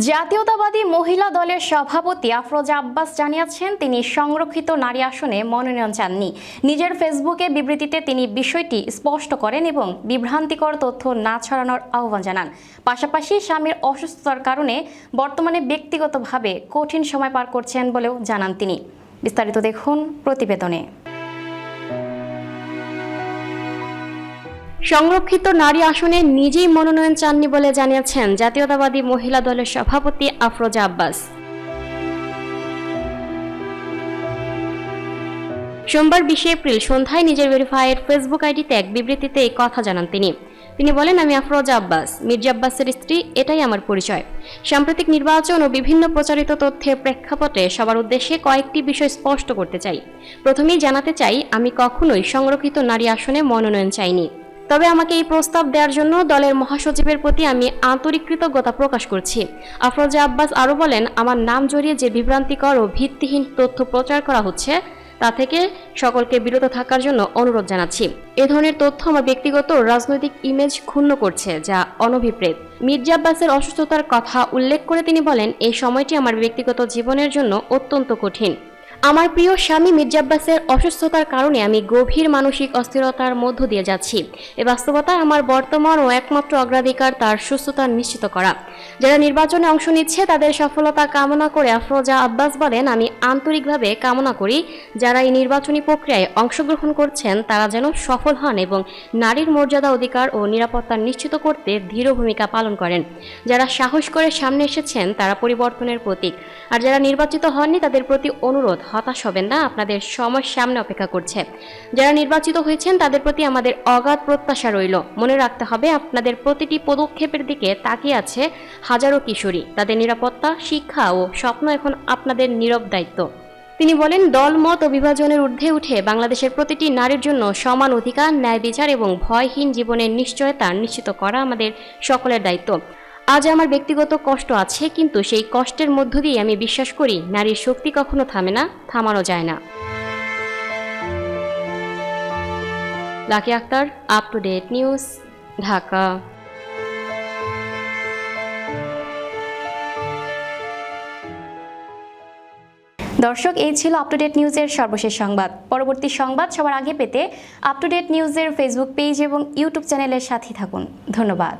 জাতীয়তাবাদী মহিলা দলের সভাপতি আফরোজা আব্বাস জানিয়েছেন তিনি সংরক্ষিত নারী আসনে মনোনয়ন চাননি। নিজের ফেসবুকে বিবৃতিতে তিনি বিষয়টি স্পষ্ট করেন এবং বিভ্রান্তিকর তথ্য না ছড়ানোর আহ্বান জানান। পাশাপাশি স্বামীর অসুস্থতার কারণে বর্তমানে ব্যক্তিগতভাবে কঠিন সময় পার করছেন বলেও জানান তিনি। বিস্তারিত দেখুন প্রতিবেদনে। সংরক্ষিত নারী আসনে নিজেই মনোনয়ন চাননি বলে জানিয়েছেন জাতীয়তাবাদী মহিলা দলের সভাপতি আফরোজা আব্বাস। সোমবার 20 এপ্রিল সন্ধ্যায় নিজের ভেরিফাইড ফেসবুক আইডিতে এক বিবৃতিতে এই কথা জানান তিনি বলেন, আমি আফরোজা আব্বাস, মির্জা আব্বাসের স্ত্রী, এটাই আমার পরিচয়। সাম্প্রতিক নির্বাচন ও বিভিন্ন প্রচারিত তথ্যের প্রেক্ষাপটে সবার উদ্দেশ্যে কয়েকটি বিষয় স্পষ্ট করতে চাই। প্রথমেই জানাতে চাই, আমি কখনোই সংরক্ষিত নারী আসনে মনোনয়ন চাইনি। তবে আমাকে এই প্রস্তাব দেওয়ার জন্য দলের মহাসচিবের প্রতি আমি আন্তরিক কৃতজ্ঞতা প্রকাশ করছি। আফরোজা আব্বাস আরও বলেন, আমার নাম জড়িয়ে যে বিভ্রান্তিকর ও ভিত্তিহীন তথ্য প্রচার করা হচ্ছে তা থেকে সকলকে বিরত থাকার জন্য অনুরোধ জানাচ্ছি। এ ধরনের তথ্য আমার ব্যক্তিগত রাজনৈতিক ইমেজ ক্ষুণ্ণ করছে, যা অনভিপ্রেত। মির্জা আব্বাসের অসুস্থতার কথা উল্লেখ করে তিনি বলেন, এই সময়টি আমার ব্যক্তিগত জীবনের জন্য অত্যন্ত কঠিন। আমার প্রিয় স্বামী মির্জা আব্বাসের অসুস্থতার কারণে আমি গভীর মানসিক অস্থিরতার মধ্য দিয়ে যাচ্ছি। এ বাস্তবতায় আমার বর্তমান ও একমাত্র অগ্রাধিকার তার সুস্থতা নিশ্চিত করা। যারা নির্বাচনে অংশ নিচ্ছে তাদের সফলতা কামনা করে আফরোজা আব্বাস বলেন, আমি আন্তরিকভাবে কামনা করি যারা এই নির্বাচনী প্রক্রিয়ায় অংশগ্রহণ করছেন তারা যেন সফল হন এবং নারীর মর্যাদা, অধিকার ও নিরাপত্তা নিশ্চিত করতে দৃঢ় ভূমিকা পালন করেন। যারা সাহস করে সামনে এসেছেন তারা পরিবর্তনের প্রতীক। আর যারা নির্বাচিত হননি তাদের প্রতি অনুরোধ, হতাশ হবেন না, আপনাদের সময় সামনে অপেক্ষা করছে। যারা নির্বাচিত হয়েছেন তাদের প্রতি আমাদের অগাধ প্রত্যাশা রইল। মনে রাখতে হবে, আপনাদের প্রতিটি পদক্ষেপের দিকে তাকিয়ে আছে হাজারো কিশোরী। তাদের নিরাপত্তা, শিক্ষা ও স্বপ্ন এখন আপনাদের নীরব দায়িত্ব। তিনি বলেন, দল মত ও বিভাজনের ঊর্ধ্বে উঠে বাংলাদেশের প্রতিটি নারীর জন্য সমান অধিকার, ন্যায় বিচার এবং ভয়হীন জীবনের নিশ্চয়তা নিশ্চিত করা আমাদের সকলের দায়িত্ব। আজ আমার ব্যক্তিগত কষ্ট আছে, কিন্তু সেই কষ্টের মধ্য দিয়ে আমি বিশ্বাস করি নারীর শক্তি কখনো থামে না, থামানো যায় না। Lucky Akter, up to date news, Dhaka. দর্শক, এই ছিল আপ টু ডেট নিউজের সর্বশেষ সংবাদ। পরবর্তী সংবাদ সবার আগে পেতে আপ টু ডেট নিউজের ফেসবুক পেজ এবং ইউটিউব চ্যানেলের সাথে থাকুন। ধন্যবাদ।